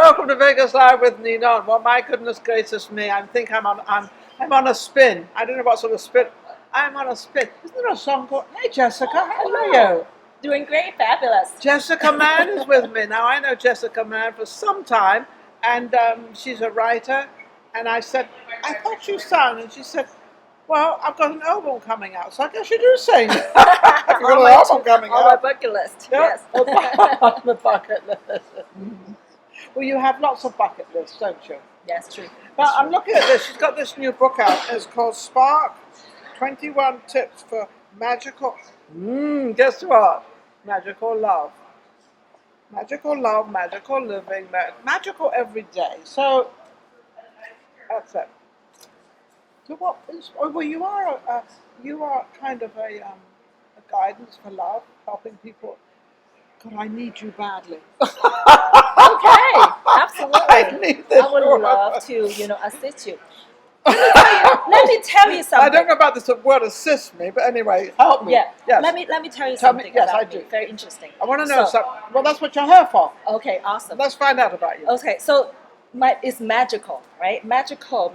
welcome to Vegas Live with Ninon. Well, my goodness gracious me, I think I'm on a spin. I don't know what sort of spin. I'm on a spin. Isn't there a song called Hey Jessica, how are you? Doing great, fabulous. Jessica Mann is with me. Now, I know Jessica Mann for some time, and she's a writer. And I said, I thought you sang. And she said, well, I've got an album coming out, so I guess you do sing. I've got an album coming out. On my bucket list, Yeah. yes. On the bucket list. Well, you have lots of bucket lists, don't you? Yes, true. But I'm looking at this. She's got this new book out. It's called Spark, 21 Tips for Magical... guess what? Magical love. Magical love, magical living, magical every day. So, that's it. So what is... Oh, well, you are kind of a guidance for love, helping people. God, I need you badly. Okay, absolutely. I need this I would woman. love to, assist you. Let me tell you something. I don't know about this word assist me, but anyway, help me. Yeah. Yes. Let me tell you Tell me- something yes, about I do. me. Very interesting. I want to know something. Well, that's what you're here for. Okay, awesome. Let's find out about you. Okay, so it's magical, right? Magical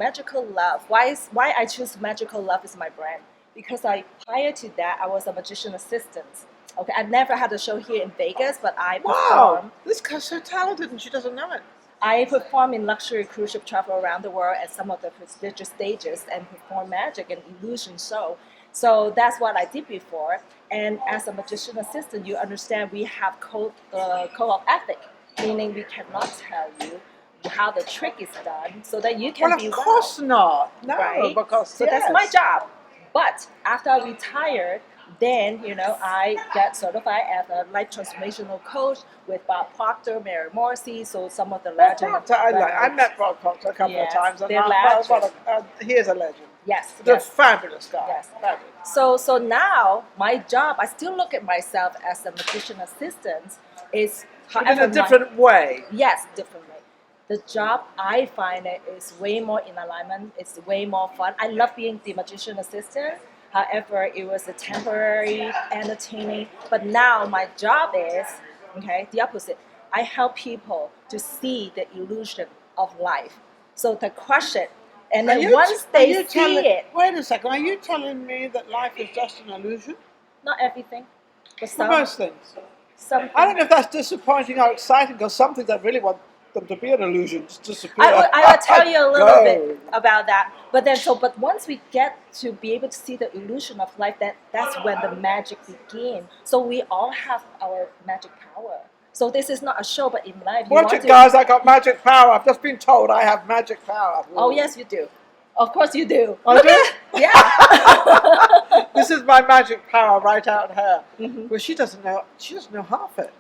love. Why I choose magical love as my brand? Because prior to that, I was a magician assistant. Okay, I never had a show here in Vegas, but I perform. Wow, this guy's so talented and she doesn't know it. I perform in luxury cruise ship travel around the world at some of the prestigious stages and perform magic and illusion show. So that's what I did before. And as a magician assistant, you understand we have code of ethic, meaning we cannot tell you how the trick is done so that you can Well, be of course not. No, right? because So that's my job. But after I retired, then, I got certified as a life transformational coach with Bob Proctor, Mary Morrissey, so some of the Bob legends. Proctor, I met Bob Proctor a couple of Yes, times. And they're legends. he is a legend. Yes, He's a yes. fabulous guy. Yes. Fabulous. So now my job, I still look at myself as a magician assistant, is But however in a different way. Yes, different way. The job, I find it is way more in alignment. It's way more fun. I love being the magician assistant. However, it was a temporary entertaining. But now my job is, the opposite. I help people to see the illusion of life. So the question, and then once they see it. Wait a second, are you telling me that life is just an illusion? Not everything, but For some. most things. Something. I don't know if that's disappointing or exciting, because some things I really want them to be an illusion, just disappear. I will tell you a little bit about that. But once we get to be able to see the illusion of life, that's when the magic begins. So we all have our magic power. So this is not a show, but in life. Watch it, guys! I got magic power. I've just been told I have magic power. Oh yes, you do. Of course you do. I do? Yeah. This is my magic power right out here. Mm-hmm. Well, she doesn't know half it.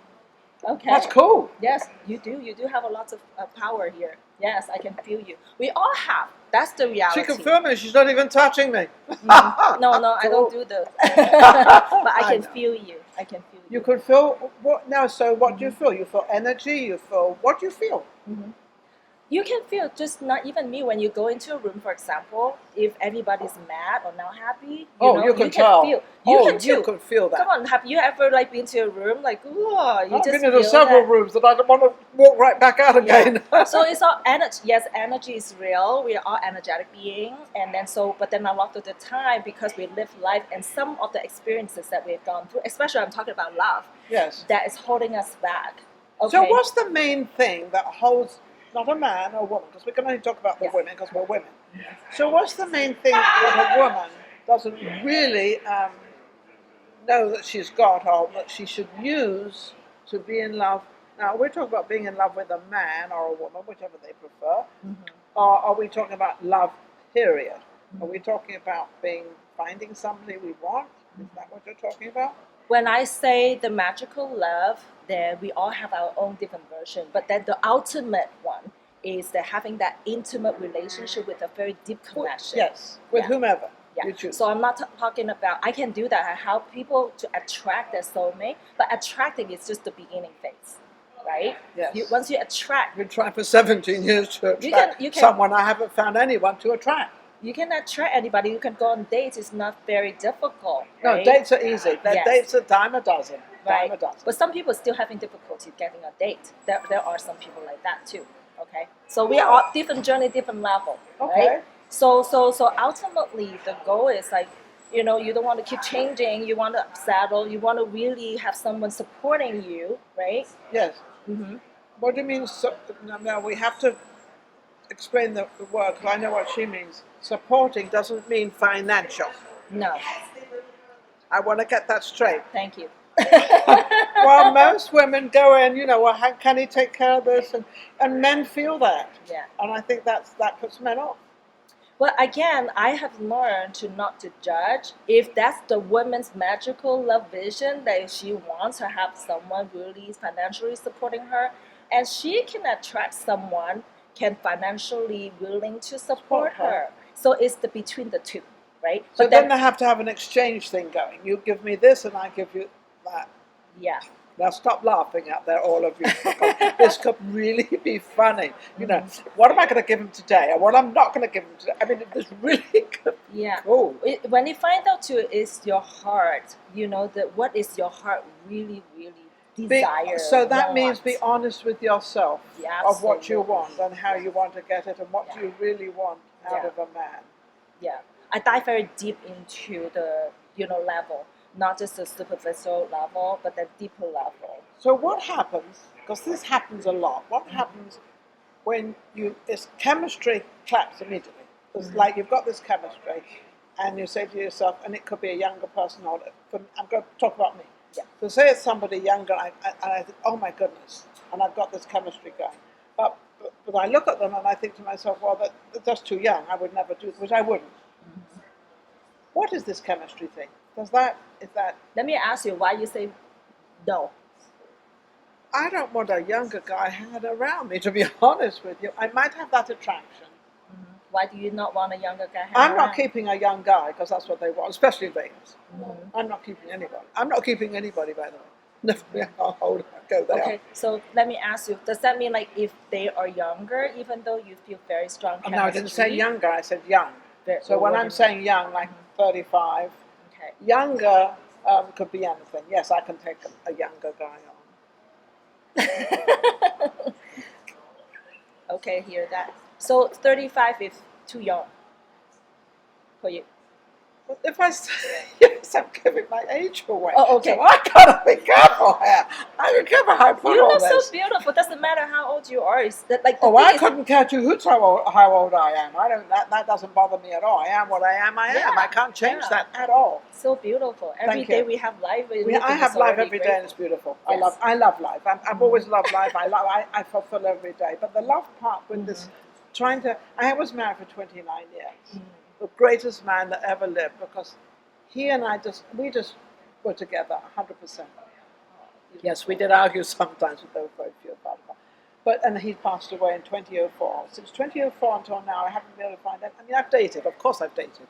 Okay. That's cool. Yes, you do. You do have a lot of power here. Yes, I can feel you. We all have. That's the reality. She confirmed me. She's not even touching me. No, I don't do those. But I can feel you. I can feel you. You can feel what now? So what do you feel? You feel energy. You feel what do you feel? Mm-hmm. You can feel, just not even me, when you go into a room, for example, if anybody's mad or not happy, you can tell. Feel. You can feel that. Come on, have you ever been to a room like, whoa, you I've just been feel into several that. rooms that I don't want to walk right back out again. Yeah. So it's all energy. Yes, energy is real. We are all energetic beings, but then a lot of the time, because we live life and some of the experiences that we've gone through, especially I'm talking about love, Yes. that is holding us back. Okay. So what's the main thing that holds, not a man or woman, because we can only talk about the women because we're women. So what's the main thing that a woman doesn't really know that she's got, or that she should use to be in love? Now, we're talking about being in love with a man or a woman, whichever they prefer. Mm-hmm. Or are we talking about love, period? Are we talking about finding somebody we want? Is that what you're talking about? When I say the magical love, then we all have our own different version. But then the ultimate one is that having that intimate relationship with a very deep connection. Yes, with whomever you Yeah. choose. So I'm not talking about, I can do that. I help people to attract their soulmate, but attracting is just the beginning phase, right? Yes. Once you attract, I've been trying for 17 years to attract you can- someone. I haven't found anyone to attract. you can attract anybody. You can go on dates. It's not very difficult. No, right? dates are easy. Yes. Dates are a dime a dozen. Right. Dime a dozen. But some people still having difficulty getting a date. There are some people like that too. Okay, so we are all different journey, different level, Okay. right? So ultimately, the goal is like, you know, you don't want to keep changing. You want to settle. You want to really have someone supporting you, right? Yes. Mm-hmm. What do you mean? Now we have to explain the word, because I know what she means. Supporting doesn't mean financial. No, I want to get that straight. thank you. Well, most women go in, you know, well, how can he take care of this? And men feel that. Yeah. And I think that puts men off. But again, I have learned to not to judge. If that's the woman's magical love vision, that she wants to have someone really financially supporting her, and she can attract someone can financially willing to support her. So it's the between the two, right? So But then they have to have an exchange thing going. You give me this and I give you that. yeah. Now stop laughing out there, all of you. This could really be funny. You know, what am I going to give him today, and what I'm not going to give him today? I mean, this really could be Yeah. cool. When you find out too, is your heart. You know that what is your heart really desire. So that means want. be honest with yourself Yeah, of what you absolutely. want and how you want to get it and what Yeah. you really want out Yeah. of a man. Yeah, I dive very deep into the level, not just the superficial level, but the deeper level. So what happens, because this happens a lot, what happens when it's chemistry claps immediately? It's like you've got this chemistry and you say to yourself, and it could be a younger person, or I'm going to talk about me. Yeah. So say it's somebody younger, and I think, oh my goodness, and I've got this chemistry going. But I look at them and I think to myself, well, that's just too young. I would never do it, which I wouldn't. What is this chemistry thing? Is that? Let me ask you why you say no. I don't want a younger guy hanging around me, to be honest with you. I might have that attraction. Why do you not want a younger guy? I'm not keeping a young guy because that's what they want, especially in Vegas. I'm not keeping anybody. I'm not keeping anybody, by the way. Never hold go there. Okay, so let me ask you, does that mean like if they are younger, even though you feel very strong chemistry? No, I didn't say younger, I said young. So when I'm saying young, like 35, okay. Younger could be anything. Yes, I can take a younger guy on. Okay, hear that. So 35 is too young for you. But if I say yes, I'm giving my age away. Oh, okay. So I gotta be careful here. I be careful how I put You all look this. so beautiful. Doesn't matter how old you are. It's that, like, the Oh, thing I is- couldn't care two hoots how old I am. I don't. That doesn't bother me at all. I am what I am. I am. Yeah, I can't change yeah. that at all. So beautiful. Every Thank day you. we have life. I have life every day, and it's beautiful. Yes. I love life. I've always loved life. I fulfill every day. But the love part with this, I was married for 29 years. The greatest man that ever lived, because he and I we just were together 100%. Yes, we did argue sometimes, but there were very few about it. And he passed away in 2004. Since 2004 until now, I haven't been able to find it. I mean, I've dated, of course I've dated,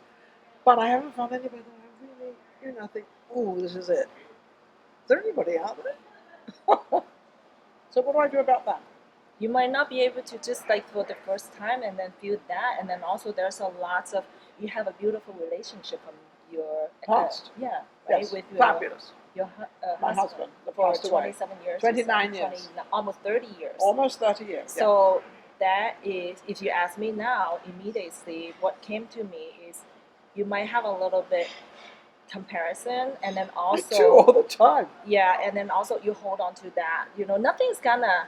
but I haven't found anybody that I really, think, oh, this is it. Is there anybody out there? So what do I do about that? You might not be able to just like for the first time and then feel that, and then also there's a lot of you have a beautiful relationship from your Past. Right, Yes, with your fabulous. My husband that for passed away. 27 years, 29 years. almost 30 years. Almost 30 years. So that is, if you ask me now, immediately what came to me is you might have a little bit comparison, and then also I do all the time. Yeah, and then also you hold on to that. Nothing's gonna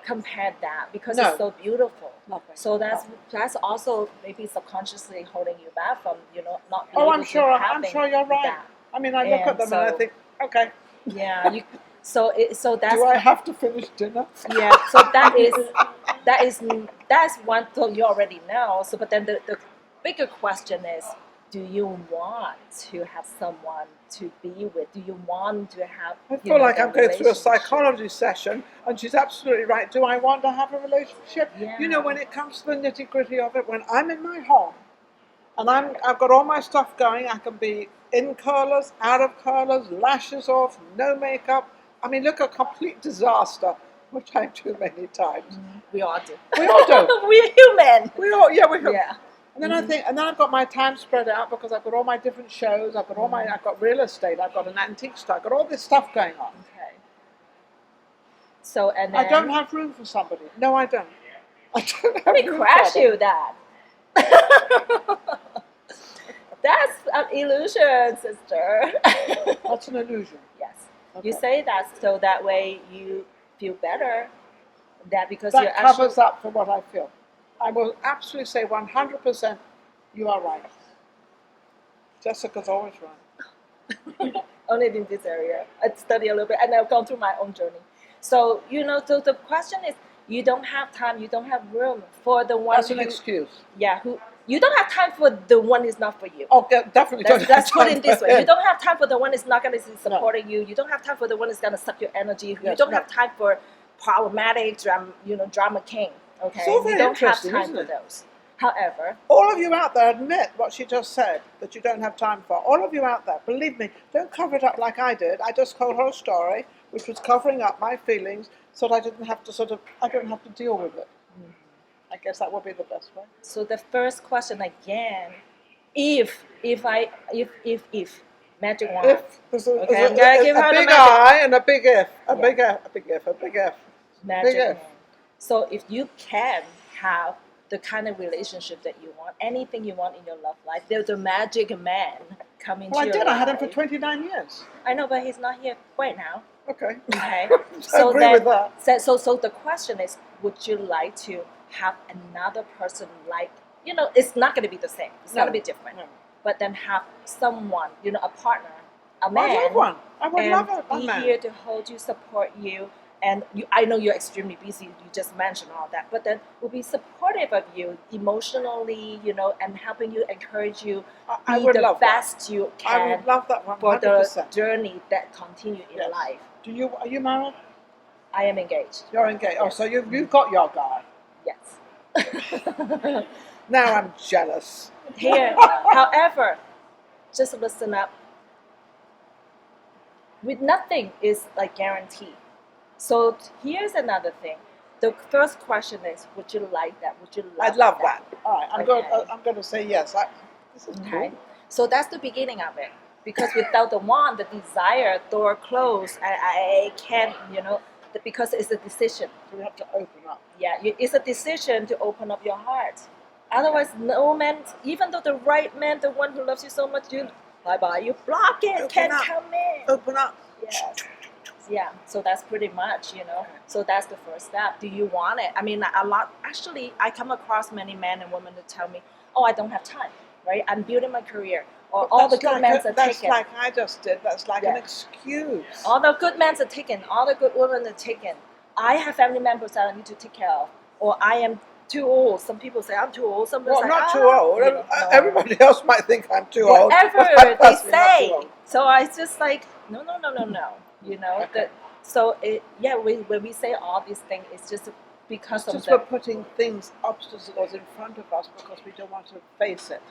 compare that because No. it's so beautiful. Nothing. So that's also maybe subconsciously holding you back from not. Being Oh, able I'm to sure having you're right. that. I mean, I look at them and I think, okay. Yeah, so that's. Do I have to finish dinner? Yeah, so that's one thing you already know. So, but then the bigger question is, do you want to have someone to be with? Do you want to have? I feel like I'm going through a relationship? psychology session, and she's absolutely right. Do I want to have a relationship? Yeah. When it comes to the nitty-gritty of it, when I'm in my home, and I've got all my stuff going, I can be in curlers, out of curlers, lashes off, no makeup. I mean, look, a complete disaster, which I do many times. We all do. We all do. We're human. We all, yeah, we Yeah. And then I think, and then I've got my time spread out because I've got all my different shows. I've got real estate. I've got an antique store. I've got all this stuff going on. Okay. So and then I don't have room for somebody. No, I don't. I don't have Let me room crash for you, them. Dad. That's an illusion, sister. That's an illusion. Yes. Okay. You say that so that way you feel better. That because That you're covers actually up for what I feel. I will absolutely say 100% you are right. Jessica's always right. only in this area. I study a little bit and I've gone through my own journey. So, so the question is you don't have time, you don't have room for the one That's an who, excuse. yeah, who you don't have time for the one who's not for you. Oh, yeah, definitely don't have Let's put time it this for way. him. You don't have time for the one who's not going to be supporting you. You don't have time for the one who's going to suck your energy. You Yes, don't no. have time for problematic drama king. Okay, It's all very you don't have interesting, time isn't for it? those. However, All of you out there admit what she just said, that you don't have time for. All of you out there, believe me, don't cover it up like I did. I just told her a story, which was covering up my feelings, so that I didn't have to I don't have to deal with it. I guess that would be the best way. so the first question again, if magic wand. If there's a, Okay, there's I'm gonna give her the big magic I and a big if, a Yeah. big F, a big F, a big F. magic Big F. man. So if you can have the kind of relationship that you want, anything you want in your love life, there's a magic man coming Well, to I your did. life. I had him for 29 years. I know, but he's not here right now. Okay. Okay. I agree with that. So the question is, would you like to have another person like, it's not going to be the same. It's No, going to be different. no. But then have someone, a partner, a I man, love one. I would and love a be man. here to hold you, support you. And I know you're extremely busy. You just mentioned all that, but then will be supportive of you emotionally, and helping you, encourage you, I be would the love best you that. I can would love that 100%. for the journey that continue in Yes. life. Are you married? I am engaged. You're engaged. Oh, Yes. so you've got your guy. Yes. Now I'm jealous. Here, however, just listen up. With nothing is like guarantee. So here's another thing. The first question is, would you like that? Would you love I'd love that. All right, Okay. I'm going to say yes. This is Okay. cool. So that's the beginning of it. Because without the want, the desire, door closed, I can't, because it's a decision. So we have to open up. Yeah, it's a decision to open up your heart. Otherwise, no man, even though the right man, the one who loves you so much, you bye-bye, you block it, Open can't up. come in. Open up. Yes. Yeah, so that's pretty much, So that's the first step. Do you want it? I mean, actually, I come across many men and women that tell me, oh, I don't have time, right? I'm building my career. Or But all the that's good like men are that's taken. like I just did. That's like an Yeah. excuse. All the good men are taken. All the good women are taken. I have family members that I need to take care of. Or I am too old. Some people say I'm too old. Some people Well, say, not too old. no. Everybody else might think I'm too old. Whatever but they personally, not too say. old. So I just like, no. Okay. When we say all these things, it's just because It's of just the we're putting obstacles in front of us because we don't want to face it.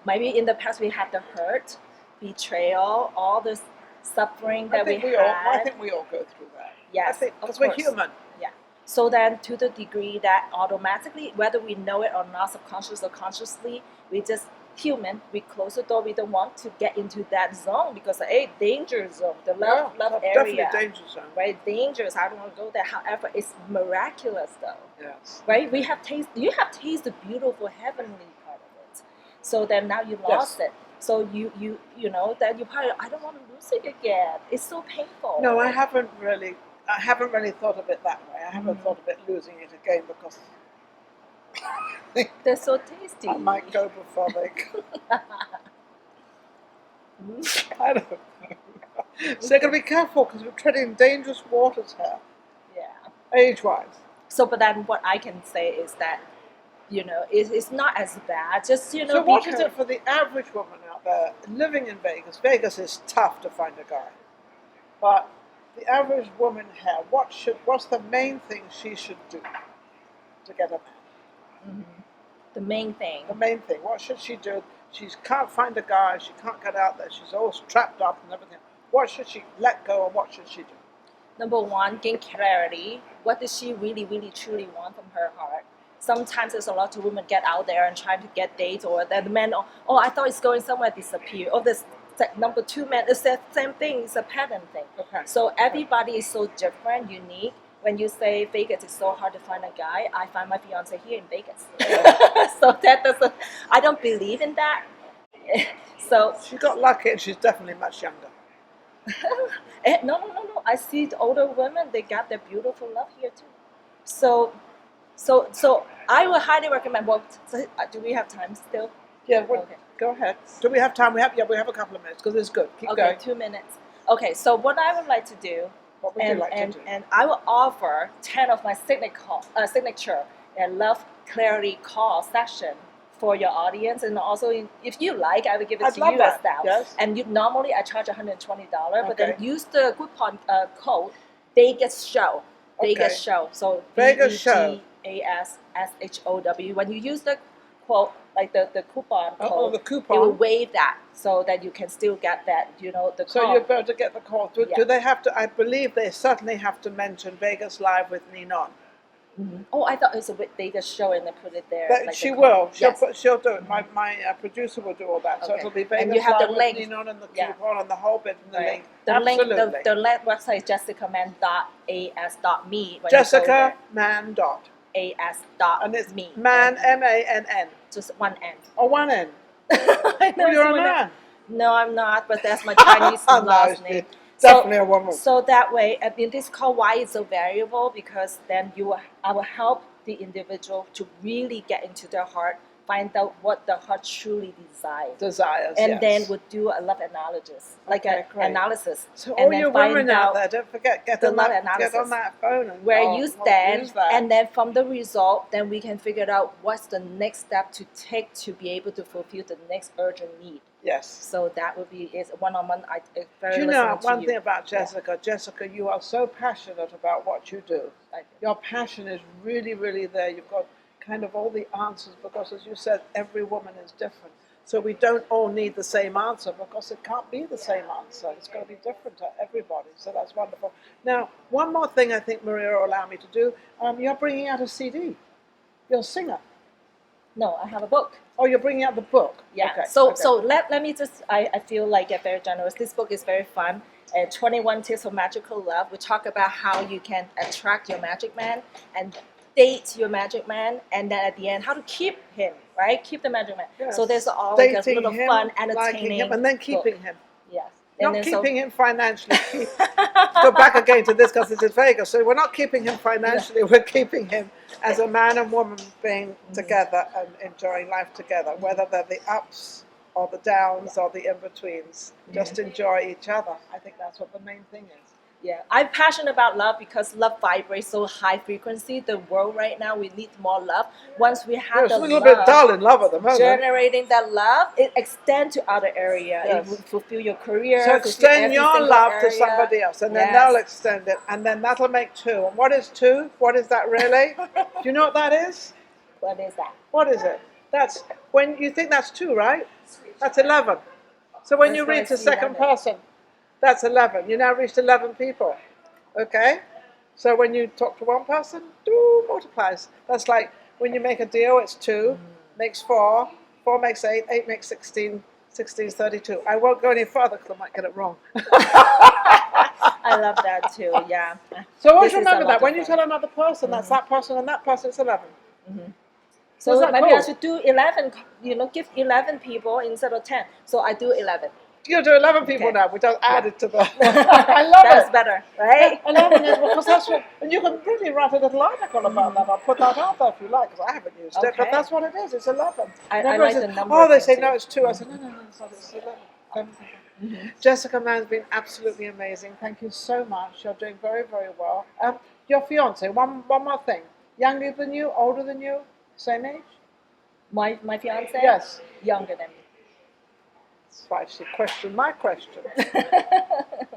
maybe in the past we had the hurt, betrayal, all this suffering that we I had. think we all go through that. Yes, Because of we're course. human. Yeah. So then, to the degree that automatically, whether we know it or not, subconscious or consciously, we just human. We close the door. We don't want to get into that zone because danger zone, the love Definitely area, danger zone. right? Dangerous. I don't want to go there. However, it's miraculous though, Yes. right? We have taste. You have tasted the beautiful heavenly part of it. So then now you lost it. So then you probably I don't want to lose it again. It's so painful. No, I haven't really thought of it that way. I haven't thought of it losing it again because They're so tasty. I might go before they go. I don't know. So you've got to be careful because we're treading dangerous waters here, Yeah. age-wise. So, but then what I can say is that, it's not as bad. Just, So what is it for the average woman out there living in Vegas? Vegas is tough to find a guy. But the average woman here, what's the main thing she should do to get a man? The main thing. The main thing. What should she do? She can't find a guy, she can't get out there, she's all trapped up and everything. What should she let go and what should she do? Number one, gain clarity. What does she really, really, truly want from her heart? Sometimes there's a lot of women get out there and trying to get dates, or the men, I thought it's going somewhere, disappear. Or this number two man, it's the same thing, it's a pattern thing. Okay. So everybody is so different, unique. when you say Vegas is so hard to find a guy, I find my fiance here in Vegas. So that doesn't, I don't believe in that. So She got lucky, and she's definitely much younger. no. I see the older women, they got their beautiful love here too. So I would highly recommend. Well, so, do we have time still? Yeah, Okay. go ahead. Do we have time? We have a couple of minutes because it's good. Keep Okay, going. 2 minutes. Okay, so what I would like to do, What would you like to do? and I will offer 10 of my signature and love clarity call session for your audience, and also if you like, I will give it I'd to love you that. as well. Yes. And normally I charge $120, but then Okay. use the coupon code Vegas Show. Vegas Okay. Show. So Vegas Show. VegasShow. When you use the quote, like the coupon code, Oh, the it will coupon. waive that so that you can still get that, the call. So you're about to get the call. Do Yeah. they have to? I believe they certainly have to mention Vegas Live with Ninon. Oh, I thought it was a Vegas Show and they put it there. That like she the will. code. Yes. She'll do it. My producer will do all that. So Okay. it'll be And Vegas you have the Live link. with Ninon and the Yeah. coupon and the whole bit and the Right. link. The Absolutely. link, the website is jessicaman.as.me. Jessica Man dot. And it's as.me. Man MANN. Just one N. Or one N. I know Well, you're a it's one N. man. No, I'm not, but that's my Chinese No, last name. definitely a woman. So that way, and in this call, why it's so variable? Because then I will help the individual to really get into their heart, find out what the heart truly Desires. and yes. then would do a love analysis, like Okay, an great. analysis. So and all then your find women out there, don't forget, get the on love that analysis. phone and where oh, you well, stand, use that. and then from the result, then we can figure out what's the next step to take to be able to fulfill the next urgent need. Yes. So that would be is one-on-one. Very Do you know listening to one you. thing about Jessica? Jessica, you are so passionate about what you do. Your passion is really, really there. You've got kind of all the answers because, as you said, every woman is different. So we don't all need the same answer because it can't be the same answer. It's going to be different to everybody. So that's wonderful. Now, one more thing I think Maria will allow me to do. You're bringing out a CD. You're a singer. No, I have a book. Oh, you're bringing out the book. Yeah. Okay. So okay. so let me just I feel like very generous. This book is very fun. 21 Tips for Magical Love. We talk about how you can attract your magic man and date your magic man, and then at the end, how to keep him, right? Keep the magic man. Yes. So there's always a Dating little him, fun, liking entertaining him, and then keeping book. him. Yes. Not And then keeping him financially. Go back again to this because this is Vegas. So we're not keeping him financially. We're keeping him as a man and woman being together and enjoying life together, whether they're the ups or the downs or the in-betweens. Just enjoy each other. I think that's what the main thing is. Yeah, I'm passionate about love because love vibrates so high frequency. The world right now, we need more love. Once we have It's the a little love, bit dull in love at the moment. generating that love, it extends to other areas. Yes. It will fulfill your career. So fulfill extend every your single love to area. somebody else, and then Yes. they'll extend it, and then that'll make two. And what is two? What is that really? Do you know what that is? What is that? What is it? That's when you think that's two, right? That's 11. So when That's you why I reach the see second 11. person, that's 11. You now reached 11 people. Okay? So when you talk to one person, two multiplies. That's like when you make a deal, it's two, makes four, four makes eight, eight makes 16, 16 is 32. I won't go any further because I might get it wrong. I love that too. Yeah. So always This is a remember lot that of when you fun. tell another person, that's that person and that person, it's 11. So Isn't that maybe cool? I should do 11. Give 11 people instead of 10. So I do 11. You'll do 11 people Okay. now. We just added to the. I love That's it. better, right? 11 is because that's what, and you can really write a little article about that. I'll put that out there if you like, because I haven't used it. But Okay. that's what it is. It's 11. I Everyone like says, the number oh, they thing say too. no, it's 2. I said no, it's not. It's 11. Jessica Mann's been absolutely amazing. Thank you so much. You're doing very, very well. Your fiance. One more thing. Younger than you? Older than you? Same age? My fiance? Yes. Younger than me. That's why she questioned my question.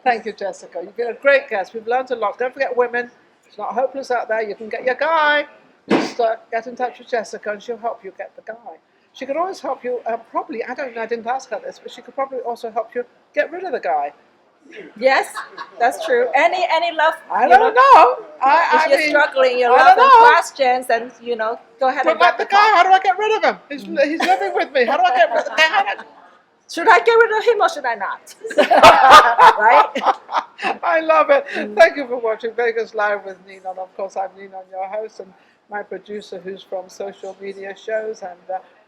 Thank you, Jessica. You've been a great guest. We've learned a lot. Don't forget, women, it's not hopeless out there. You can get your guy. Just get in touch with Jessica and she'll help you get the guy. She could always help you, probably, I don't know, I didn't ask her this, but she could probably also help you get rid of the guy. Yes, that's true. Any love? I don't know. If you're struggling, your I love don't and know. questions, and go ahead But and like get the the guy, call. how do I get rid of him? He's living with me. How do I get rid of the guy? Should I get rid of him or should I not? Right? I love it. Thank you for watching Vegas Live with Ninon. Of course, I'm Ninon, your host, and my producer who's from social media shows, and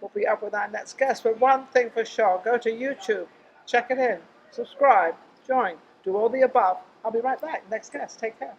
we'll be up with our next guest. But one thing for sure, go to YouTube, check it in, subscribe, join, do all the above. I'll be right back. Next guest. Take care.